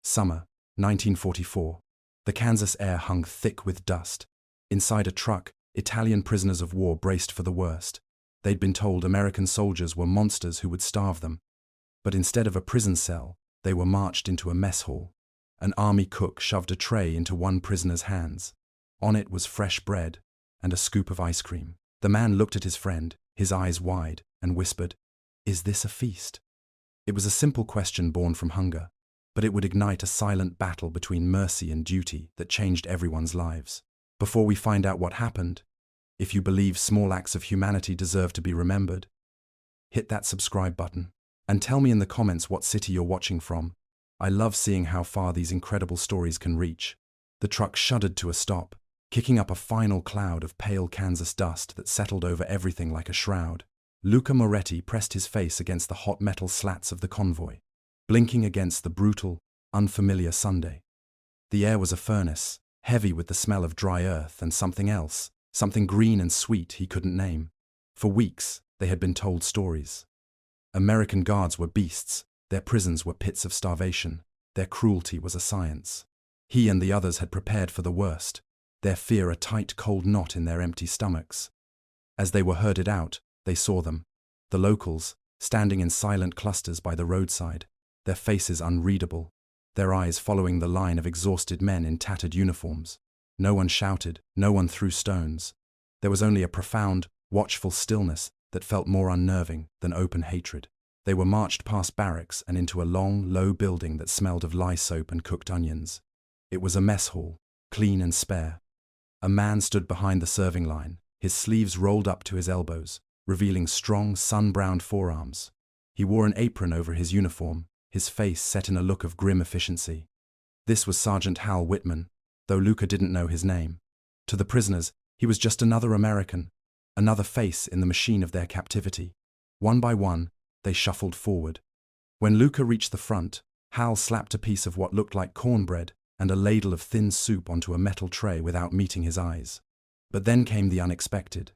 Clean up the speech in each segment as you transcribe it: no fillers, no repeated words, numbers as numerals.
Summer, 1944. The Kansas air hung thick with dust. Inside a truck, Italian prisoners of war braced for the worst. They'd been told American soldiers were monsters who would starve them. But instead of a prison cell, they were marched into a mess hall. An army cook shoved a tray into one prisoner's hands. On it was fresh bread and a scoop of ice cream. The man looked at his friend, his eyes wide, and whispered, "Is this a feast?" It was a simple question born from hunger, but it would ignite a silent battle between mercy and duty that changed everyone's lives. Before we find out what happened, if you believe small acts of humanity deserve to be remembered, hit that subscribe button and tell me in the comments what city you're watching from. I love seeing how far these incredible stories can reach. The truck shuddered to a stop, kicking up a final cloud of pale Kansas dust that settled over everything like a shroud. Luca Moretti pressed his face against the hot metal slats of the convoy, blinking against the brutal, unfamiliar Sunday. The air was a furnace, heavy with the smell of dry earth and something else, something green and sweet he couldn't name. For weeks, they had been told stories. American guards were beasts, their prisons were pits of starvation, their cruelty was a science. He and the others had prepared for the worst, their fear a tight, cold knot in their empty stomachs. As they were herded out, they saw them, the locals, standing in silent clusters by the roadside, their faces unreadable, their eyes following the line of exhausted men in tattered uniforms. No one shouted, no one threw stones. There was only a profound, watchful stillness that felt more unnerving than open hatred. They were marched past barracks and into a long, low building that smelled of lye soap and cooked onions. It was a mess hall, clean and spare. A man stood behind the serving line, his sleeves rolled up to his elbows, revealing strong, sun-browned forearms. He wore an apron over his uniform, his face set in a look of grim efficiency. This was Sergeant Hal Whitman, though Luca didn't know his name. To the prisoners, he was just another American, another face in the machine of their captivity. One by one, they shuffled forward. When Luca reached the front, Hal slapped a piece of what looked like cornbread and a ladle of thin soup onto a metal tray without meeting his eyes. But then came the unexpected.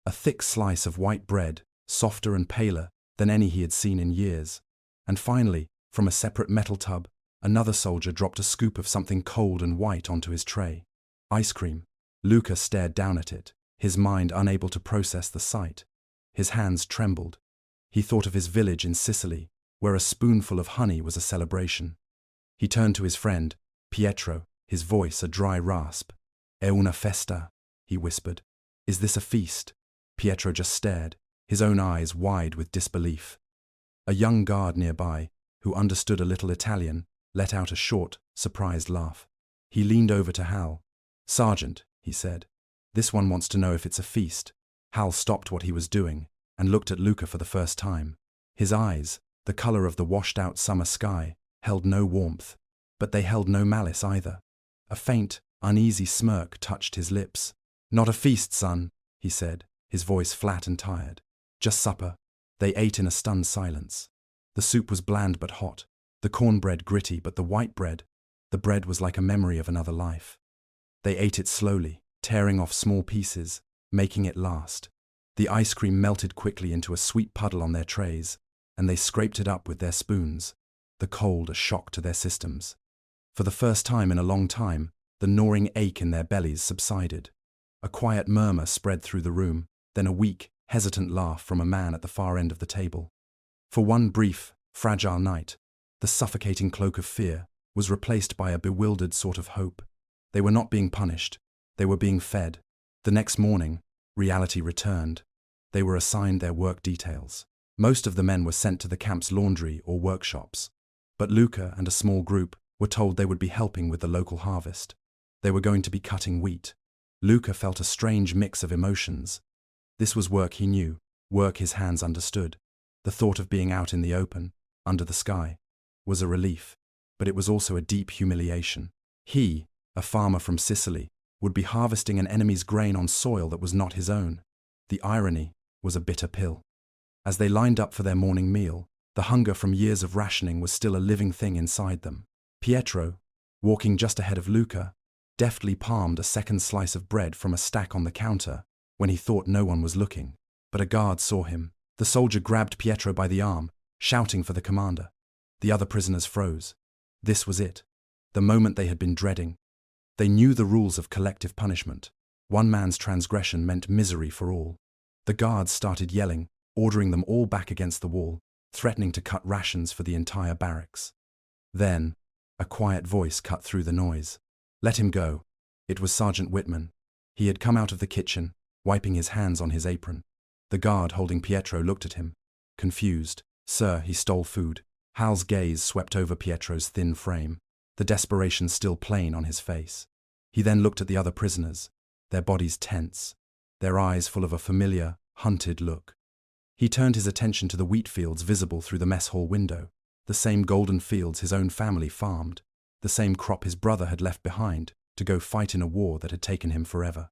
A thick slice of white bread, softer and paler than any he had seen in years. And finally, from a separate metal tub, another soldier dropped a scoop of something cold and white onto his tray. Ice cream. Luca stared down at it, his mind unable to process the sight. His hands trembled. He thought of his village in Sicily, where a spoonful of honey was a celebration. He turned to his friend, Pietro, his voice a dry rasp. "È una festa," he whispered. "Is this a feast?" Pietro just stared, his own eyes wide with disbelief. A young guard nearby, who understood a little Italian, let out a short, surprised laugh. He leaned over to Hal. "Sergeant," he said, "this one wants to know if it's a feast." Hal stopped what he was doing and looked at Luca for the first time. His eyes, the color of the washed-out summer sky, held no warmth, but they held no malice either. A faint, uneasy smirk touched his lips. "Not a feast, son," he said, his voice flat and tired. "Just supper." They ate in a stunned silence. The soup was bland but hot, the cornbread gritty, but the white bread, the bread was like a memory of another life. They ate it slowly, tearing off small pieces, making it last. The ice cream melted quickly into a sweet puddle on their trays, and they scraped it up with their spoons, the cold a shock to their systems. For the first time in a long time, the gnawing ache in their bellies subsided. A quiet murmur spread through the room, then a weak, hesitant laugh from a man at the far end of the table. For one brief, fragile night, the suffocating cloak of fear was replaced by a bewildered sort of hope. They were not being punished, they were being fed. The next morning, reality returned. They were assigned their work details. Most of the men were sent to the camp's laundry or workshops, but Luca and a small group were told they would be helping with the local harvest. They were going to be cutting wheat. Luca felt a strange mix of emotions. This was work he knew, work his hands understood. The thought of being out in the open, under the sky, was a relief, but it was also a deep humiliation. He, a farmer from Sicily, would be harvesting an enemy's grain on soil that was not his own. The irony was a bitter pill. As they lined up for their morning meal, the hunger from years of rationing was still a living thing inside them. Pietro, walking just ahead of Luca, deftly palmed a second slice of bread from a stack on the counter when he thought no one was looking. But a guard saw him. The soldier grabbed Pietro by the arm, shouting for the commander. The other prisoners froze. This was it. the moment they had been dreading. They knew the rules of collective punishment. One man's transgression meant misery for all. The guards started yelling, ordering them all back against the wall, threatening to cut rations for the entire barracks. Then, a quiet voice cut through the noise. "Let him go." It was Sergeant Whitman. He had come out of the kitchen, wiping his hands on his apron. The guard holding Pietro looked at him, confused. "Sir, he stole food." Hal's gaze swept over Pietro's thin frame, the desperation still plain on his face. He then looked at the other prisoners, their bodies tense, their eyes full of a familiar, hunted look. He turned his attention to the wheat fields visible through the mess hall window, the same golden fields his own family farmed, the same crop his brother had left behind to go fight in a war that had taken him forever.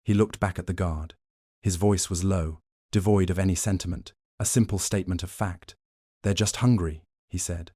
He looked back at the guard. His voice was low, devoid of any sentiment, a simple statement of fact. "They're just hungry," he said.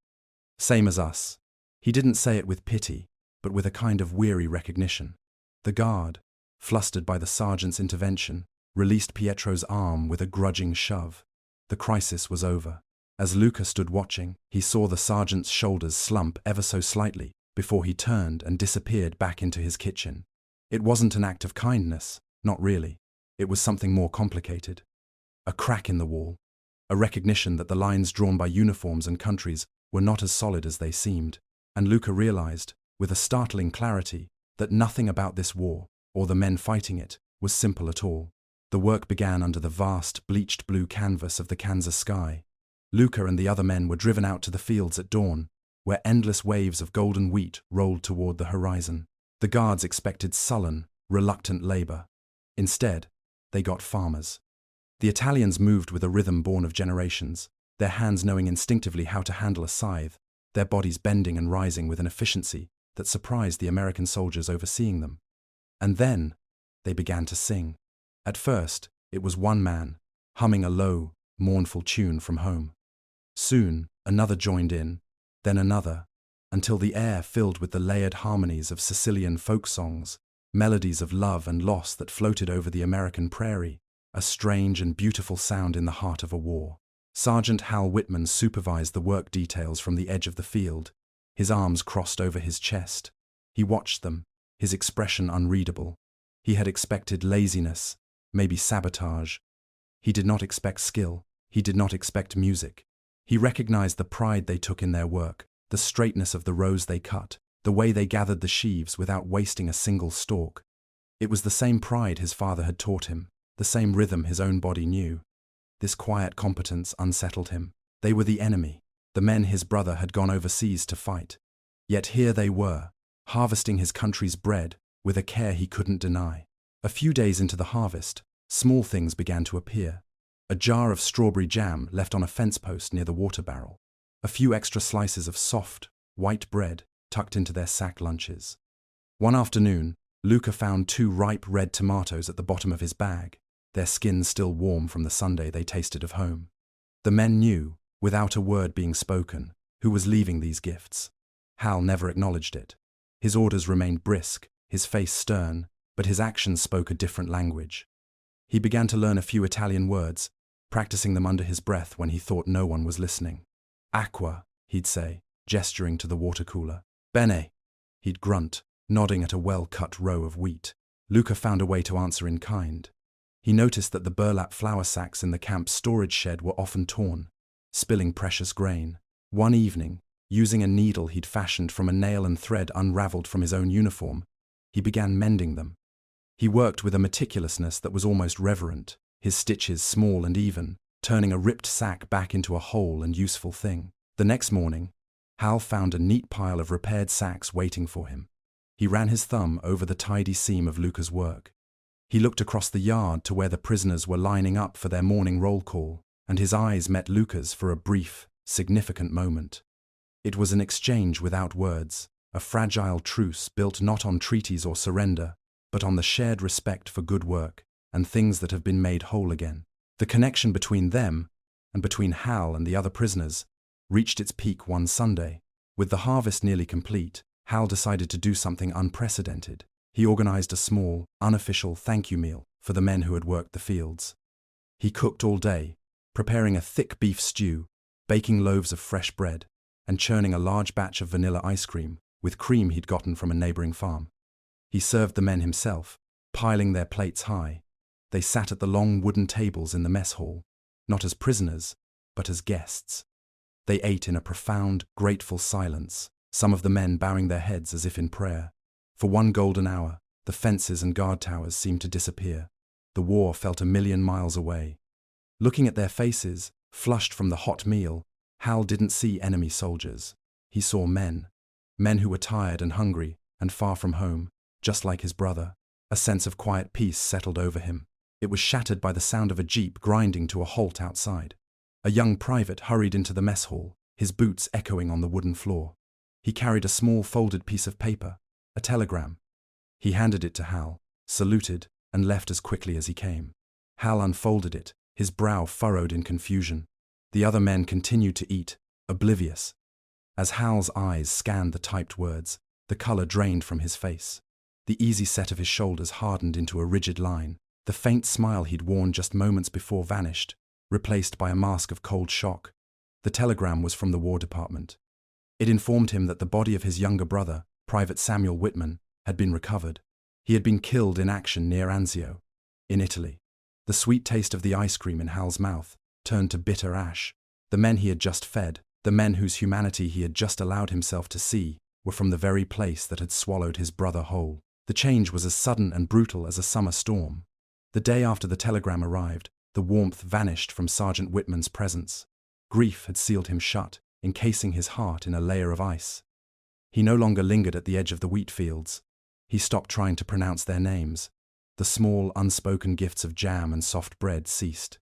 "Same as us." He didn't say it with pity, but with a kind of weary recognition. The guard, flustered by the sergeant's intervention, released Pietro's arm with a grudging shove. The crisis was over. As Luca stood watching, he saw the sergeant's shoulders slump ever so slightly before he turned and disappeared back into his kitchen. It wasn't an act of kindness, not really. It was something more complicated. A crack in the wall, a recognition that the lines drawn by uniforms and countries were not as solid as they seemed, and Luca realized, with a startling clarity, that nothing about this war, or the men fighting it, was simple at all. The work began under the vast, bleached blue canvas of the Kansas sky. Luca and the other men were driven out to the fields at dawn, where endless waves of golden wheat rolled toward the horizon. The guards expected sullen, reluctant labor. Instead, they got farmers. The Italians moved with a rhythm born of generations, their hands knowing instinctively how to handle a scythe, their bodies bending and rising with an efficiency that surprised the American soldiers overseeing them. And then, they began to sing. At first, it was one man, humming a low, mournful tune from home. Soon, another joined in, then another, until the air filled with the layered harmonies of Sicilian folk songs, melodies of love and loss that floated over the American prairie, a strange and beautiful sound in the heart of a war. Sergeant Hal Whitman supervised the work details from the edge of the field, his arms crossed over his chest. He watched them, his expression unreadable. He had expected laziness, maybe sabotage. He did not expect skill. He did not expect music. He recognized the pride they took in their work, the straightness of the rows they cut, the way they gathered the sheaves without wasting a single stalk. It was the same pride his father had taught him, the same rhythm his own body knew. This quiet competence unsettled him. They were the enemy, the men his brother had gone overseas to fight. Yet here they were, harvesting his country's bread with a care he couldn't deny. A few days into the harvest, small things began to appear. A jar of strawberry jam left on a fence post near the water barrel. A few extra slices of soft, white bread tucked into their sack lunches. One afternoon, Luca found 2 ripe red tomatoes at the bottom of his bag, their skins still warm from the Sunday they tasted of home. The men knew, without a word being spoken, who was leaving these gifts. Hal never acknowledged it. His orders remained brisk, his face stern, but his actions spoke a different language. He began to learn a few Italian words, practicing them under his breath when he thought no one was listening. "Acqua," he'd say, gesturing to the water cooler. "Bene," he'd grunt, nodding at a well-cut row of wheat. Luca found a way to answer in kind. He noticed that the burlap flour sacks in the camp's storage shed were often torn, spilling precious grain. One evening, using a needle he'd fashioned from a nail and thread unraveled from his own uniform, he began mending them. He worked with a meticulousness that was almost reverent, his stitches small and even, turning a ripped sack back into a whole and useful thing. The next morning, Hal found a neat pile of repaired sacks waiting for him. He ran his thumb over the tidy seam of Luca's work. He looked across the yard to where the prisoners were lining up for their morning roll call, and his eyes met Luca's for a brief, significant moment. It was an exchange without words, a fragile truce built not on treaties or surrender, but on the shared respect for good work and things that have been made whole again. The connection between them, and between Hal and the other prisoners, reached its peak one Sunday. With the harvest nearly complete, Hal decided to do something unprecedented. He organized a small, unofficial thank you meal for the men who had worked the fields. He cooked all day, preparing a thick beef stew, baking loaves of fresh bread, and churning a large batch of vanilla ice cream with cream he'd gotten from a neighboring farm. He served the men himself, piling their plates high. They sat at the long wooden tables in the mess hall, not as prisoners, but as guests. They ate in a profound, grateful silence, some of the men bowing their heads as if in prayer. For one golden hour, the fences and guard towers seemed to disappear. The war felt 1,000,000 miles away. Looking at their faces, flushed from the hot meal, Hal didn't see enemy soldiers. He saw men. Men who were tired and hungry and far from home, just like his brother. A sense of quiet peace settled over him. It was shattered by the sound of a jeep grinding to a halt outside. A young private hurried into the mess hall, his boots echoing on the wooden floor. He carried a small folded piece of paper, a telegram. He handed it to Hal, saluted, and left as quickly as he came. Hal unfolded it, his brow furrowed in confusion. The other men continued to eat, oblivious. As Hal's eyes scanned the typed words, the color drained from his face. The easy set of his shoulders hardened into a rigid line. The faint smile he'd worn just moments before vanished, replaced by a mask of cold shock. The telegram was from the War Department. It informed him that the body of his younger brother, Private Samuel Whitman, had been recovered. He had been killed in action near Anzio, in Italy. The sweet taste of the ice cream in Hal's mouth turned to bitter ash. The men he had just fed, the men whose humanity he had just allowed himself to see, were from the very place that had swallowed his brother whole. The change was as sudden and brutal as a summer storm. The day after the telegram arrived, the warmth vanished from Sergeant Whitman's presence. Grief had sealed him shut, encasing his heart in a layer of ice. He no longer lingered at the edge of the wheat fields. He stopped trying to pronounce their names. The small, unspoken gifts of jam and soft bread ceased.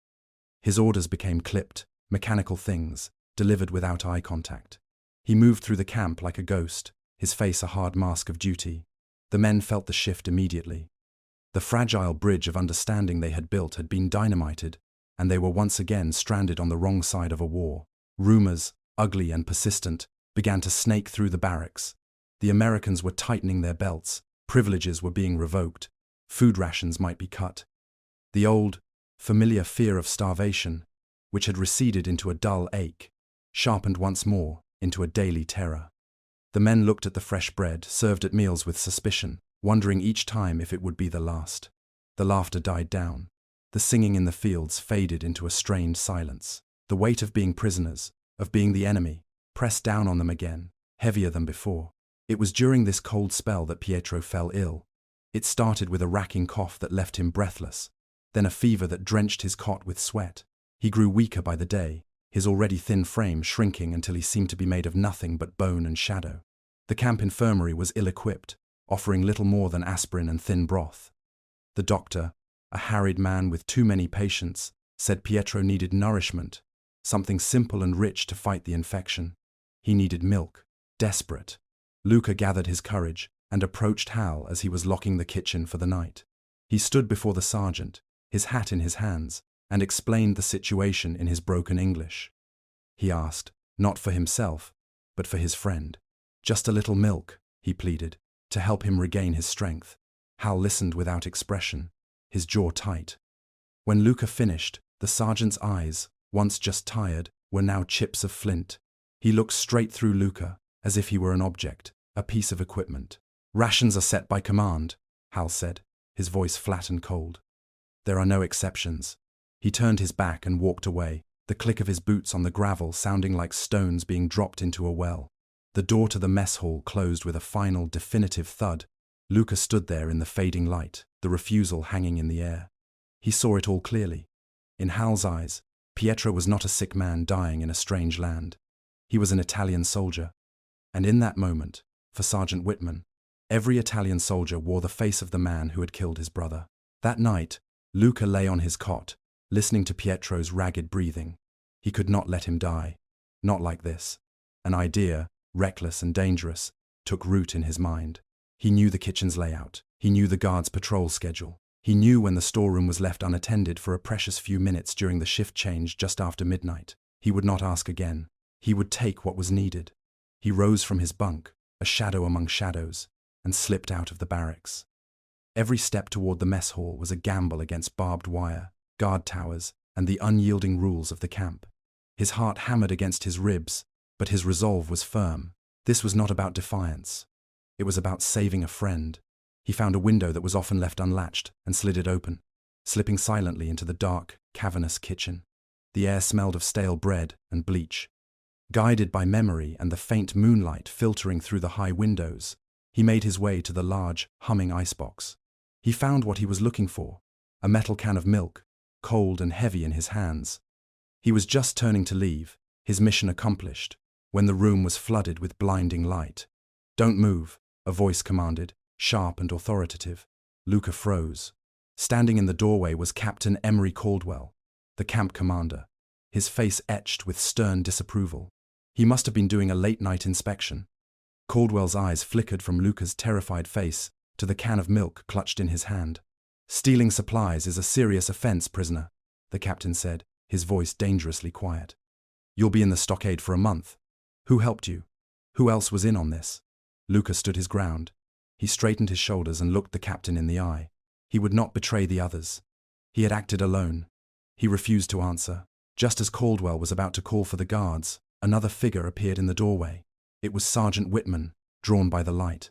His orders became clipped, mechanical things, delivered without eye contact. He moved through the camp like a ghost, his face a hard mask of duty. The men felt the shift immediately. The fragile bridge of understanding they had built had been dynamited, and they were once again stranded on the wrong side of a war. Rumors, ugly and persistent, began to snake through the barracks. The Americans were tightening their belts, privileges were being revoked, food rations might be cut. The old, familiar fear of starvation, which had receded into a dull ache, sharpened once more into a daily terror. The men looked at the fresh bread served at meals with suspicion, wondering each time if it would be the last. The laughter died down. The singing in the fields faded into a strained silence. The weight of being prisoners, of being the enemy, pressed down on them again, heavier than before. It was during this cold spell that Pietro fell ill. It started with a racking cough that left him breathless, then a fever that drenched his cot with sweat. He grew weaker by the day, his already thin frame shrinking until he seemed to be made of nothing but bone and shadow. The camp infirmary was ill-equipped, offering little more than aspirin and thin broth. The doctor, a harried man with too many patients, said Pietro needed nourishment, something simple and rich to fight the infection. He needed milk, desperate. Luca gathered his courage and approached Hal as he was locking the kitchen for the night. He stood before the sergeant, his hat in his hands, and explained the situation in his broken English. He asked, not for himself, but for his friend. Just a little milk, he pleaded, to help him regain his strength. Hal listened without expression, his jaw tight. When Luca finished, the sergeant's eyes, once just tired, were now chips of flint. He looked straight through Luca, as if he were an object, a piece of equipment. Rations are set by command, Hal said, his voice flat and cold. There are no exceptions. He turned his back and walked away, the click of his boots on the gravel sounding like stones being dropped into a well. The door to the mess hall closed with a final, definitive thud. Luca stood there in the fading light, the refusal hanging in the air. He saw it all clearly. In Hal's eyes, Pietro was not a sick man dying in a strange land. He was an Italian soldier. And in that moment, for Sergeant Whitman, every Italian soldier wore the face of the man who had killed his brother. That night, Luca lay on his cot, listening to Pietro's ragged breathing. He could not let him die. Not like this. An idea, reckless and dangerous, took root in his mind. He knew the kitchen's layout. He knew the guard's patrol schedule. He knew when the storeroom was left unattended for a precious few minutes during the shift change just after midnight. He would not ask again. He would take what was needed. He rose from his bunk, a shadow among shadows, and slipped out of the barracks. Every step toward the mess hall was a gamble against barbed wire, guard towers, and the unyielding rules of the camp. His heart hammered against his ribs, but his resolve was firm. This was not about defiance. It was about saving a friend. He found a window that was often left unlatched and slid it open, slipping silently into the dark, cavernous kitchen. The air smelled of stale bread and bleach. Guided by memory and the faint moonlight filtering through the high windows, he made his way to the large, humming icebox. He found what he was looking for, a metal can of milk, cold and heavy in his hands. He was just turning to leave, his mission accomplished, when the room was flooded with blinding light. "Don't move," a voice commanded, sharp and authoritative. Luca froze. Standing in the doorway was Captain Emery Caldwell, the camp commander, his face etched with stern disapproval. He must have been doing a late-night inspection. Caldwell's eyes flickered from Luca's terrified face to the can of milk clutched in his hand. "Stealing supplies is a serious offense, prisoner," the captain said, his voice dangerously quiet. "You'll be in the stockade for a month. Who helped you? Who else was in on this?" Luca stood his ground. He straightened his shoulders and looked the captain in the eye. He would not betray the others. He had acted alone. He refused to answer. Just as Caldwell was about to call for the guards, another figure appeared in the doorway. It was Sergeant Whitman, drawn by the light.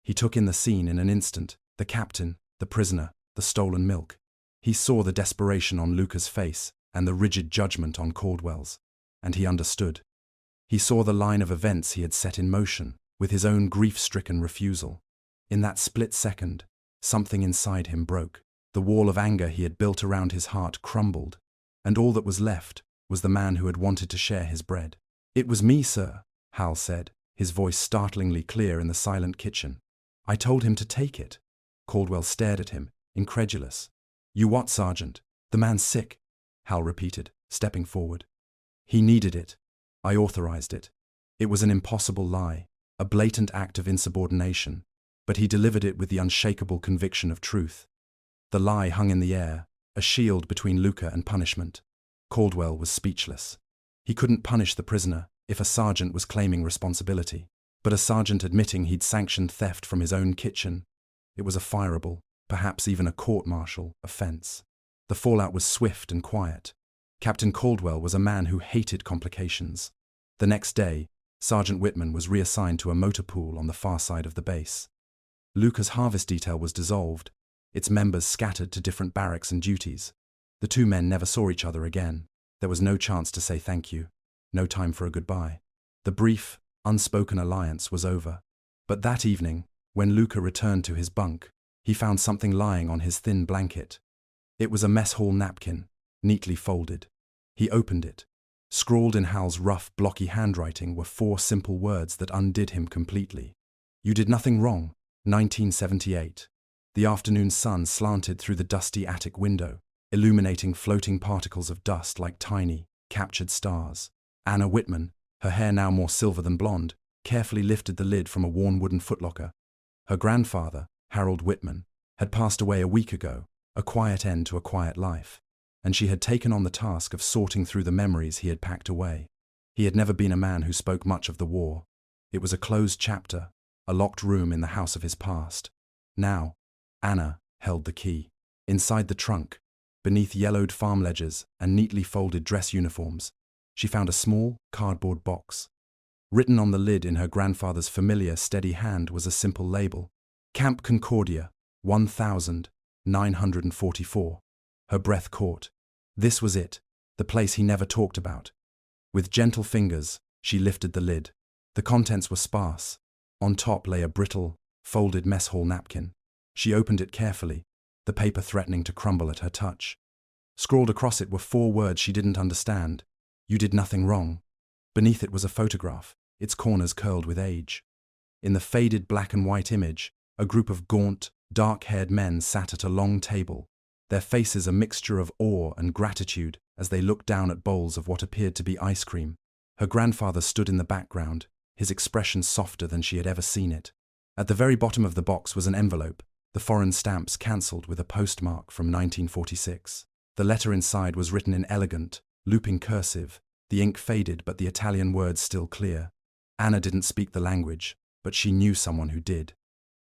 He took in the scene in an instant, the captain, the prisoner, the stolen milk. He saw the desperation on Luca's face and the rigid judgment on Caldwell's, and he understood. He saw the line of events he had set in motion, with his own grief-stricken refusal. In that split second, something inside him broke. The wall of anger he had built around his heart crumbled, and all that was left was the man who had wanted to share his bread. "It was me, sir," Hal said, his voice startlingly clear in the silent kitchen. "I told him to take it." Caldwell stared at him, incredulous. "You what, Sergeant? The man's sick," Hal repeated, stepping forward. "He needed it. I authorized it." It was an impossible lie, a blatant act of insubordination, but he delivered it with the unshakable conviction of truth. The lie hung in the air, a shield between Luca and punishment. Caldwell was speechless. He couldn't punish the prisoner if a sergeant was claiming responsibility, but a sergeant admitting he'd sanctioned theft from his own kitchen, it was a fireable, perhaps even a court-martial, offense. The fallout was swift and quiet. Captain Caldwell was a man who hated complications. The next day, Sergeant Whitman was reassigned to a motor pool on the far side of the base. Luca's harvest detail was dissolved, its members scattered to different barracks and duties. The two men never saw each other again. There was no chance to say thank you, no time for a goodbye. The brief, unspoken alliance was over. But that evening, when Luca returned to his bunk, he found something lying on his thin blanket. It was a mess hall napkin, neatly folded. He opened it. Scrawled in Hal's rough, blocky handwriting were 4 simple words that undid him completely. "You did nothing wrong. 1978. The afternoon sun slanted through the dusty attic window, illuminating floating particles of dust like tiny, captured stars. Anna Whitman, her hair now more silver than blonde, carefully lifted the lid from a worn wooden footlocker. Her grandfather, Harold Whitman, had passed away a week ago, a quiet end to a quiet life, and she had taken on the task of sorting through the memories he had packed away. He had never been a man who spoke much of the war. It was a closed chapter, a locked room in the house of his past. Now, Anna held the key. Inside the trunk, beneath yellowed farm ledgers and neatly folded dress uniforms, she found a small, cardboard box. Written on the lid in her grandfather's familiar, steady hand was a simple label: Camp Concordia, 1944. Her breath caught. This was it, the place he never talked about. With gentle fingers, she lifted the lid. The contents were sparse. On top lay a brittle, folded mess hall napkin. She opened it carefully, the paper threatening to crumble at her touch. Scrawled across it were 4 words she didn't understand. "You did nothing wrong." Beneath it was a photograph, its corners curled with age. In the faded black and white image, a group of gaunt, dark-haired men sat at a long table, their faces a mixture of awe and gratitude as they looked down at bowls of what appeared to be ice cream. Her grandfather stood in the background, his expression softer than she had ever seen it. At the very bottom of the box was an envelope, the foreign stamps cancelled with a postmark from 1946. The letter inside was written in elegant, looping cursive, the ink faded but the Italian words still clear. Anna didn't speak the language, but she knew someone who did.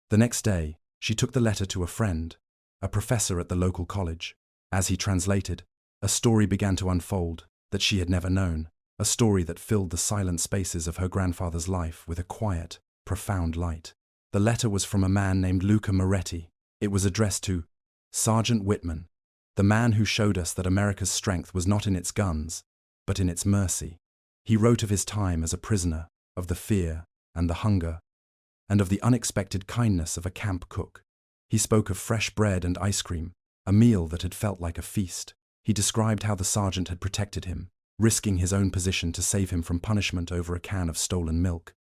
The next day, she took the letter to a friend, a professor at the local college. As he translated, a story began to unfold that she had never known. a story that filled the silent spaces of her grandfather's life with a quiet, profound light. The letter was from a man named Luca Moretti. It was addressed to Sergeant Whitman, the man who showed us that America's strength was not in its guns, but in its mercy. He wrote of his time as a prisoner, of the fear and the hunger, and of the unexpected kindness of a camp cook. He spoke of fresh bread and ice cream, a meal that had felt like a feast. He described how the sergeant had protected him, risking his own position to save him from punishment over a can of stolen milk.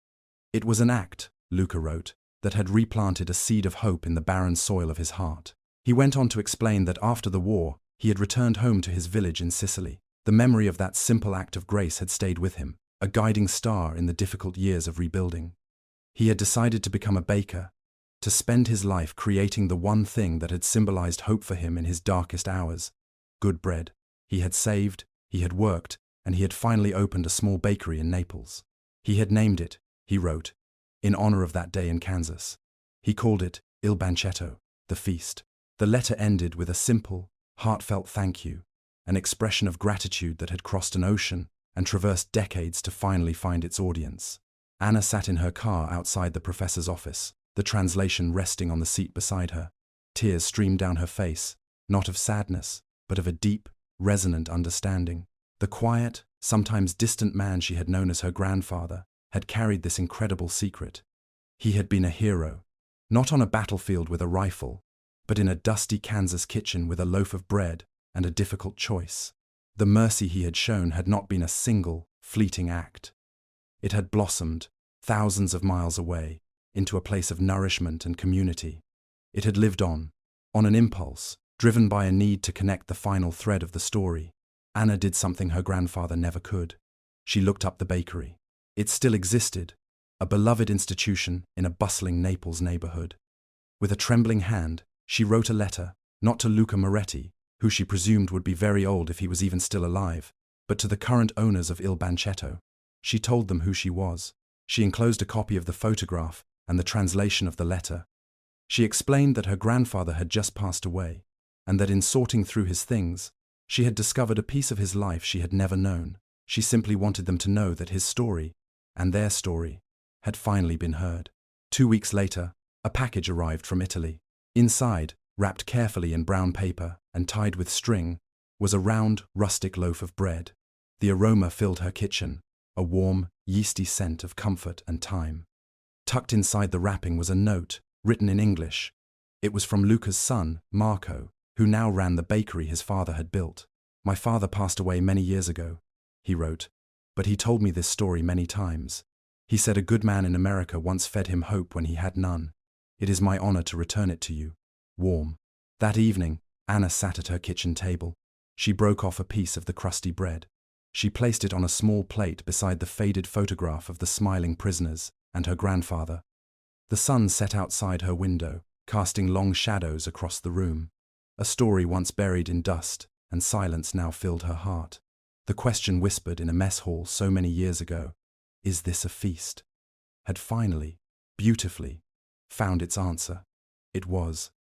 It was an act, Luca wrote, that had replanted a seed of hope in the barren soil of his heart. He went on to explain that after the war, he had returned home to his village in Sicily. The memory of that simple act of grace had stayed with him, a guiding star in the difficult years of rebuilding. He had decided to become a baker, to spend his life creating the one thing that had symbolized hope for him in his darkest hours: good bread. He had saved, he had worked, and he had finally opened a small bakery in Naples. He had named it, he wrote, in honor of that day in Kansas. He called it Il Banchetto, the feast. The letter ended with a simple, heartfelt thank you, an expression of gratitude that had crossed an ocean and traversed decades to finally find its audience. Anna sat in her car outside the professor's office, the translation resting on the seat beside her. Tears streamed down her face, not of sadness, but of a deep, resonant understanding. The quiet, sometimes distant man she had known as her grandfather had carried this incredible secret. He had been a hero, not on a battlefield with a rifle, but in a dusty Kansas kitchen with a loaf of bread and a difficult choice. The mercy he had shown had not been a single, fleeting act. It had blossomed, thousands of miles away, into a place of nourishment and community. It had lived on an impulse, driven by a need to connect the final thread of the story. Anna did something her grandfather never could. She looked up the bakery. It still existed, a beloved institution in a bustling Naples neighborhood. With a trembling hand, she wrote a letter, not to Luca Moretti, who she presumed would be very old if he was even still alive, but to the current owners of Il Banchetto. She told them who she was. She enclosed a copy of the photograph and the translation of the letter. She explained that her grandfather had just passed away, and that in sorting through his things, she had discovered a piece of his life she had never known. She simply wanted them to know that his story, and their story, had finally been heard. 2 weeks later, a package arrived from Italy. Inside, wrapped carefully in brown paper and tied with string, was a round, rustic loaf of bread. The aroma filled her kitchen, a warm, yeasty scent of comfort and time. Tucked inside the wrapping was a note, written in English. It was from Luca's son, Marco, who now ran the bakery his father had built. "My father passed away many years ago," he wrote, "but he told me this story many times. He said a good man in America once fed him hope when he had none. It is my honor to return it to you, warm." That evening, Anna sat at her kitchen table. She broke off a piece of the crusty bread. She placed it on a small plate beside the faded photograph of the smiling prisoners and her grandfather. The sun set outside her window, casting long shadows across the room. A story once buried in dust and silence now filled her heart. The question whispered in a mess hall so many years ago, "Is this a feast?" had finally, beautifully, found its answer. It was.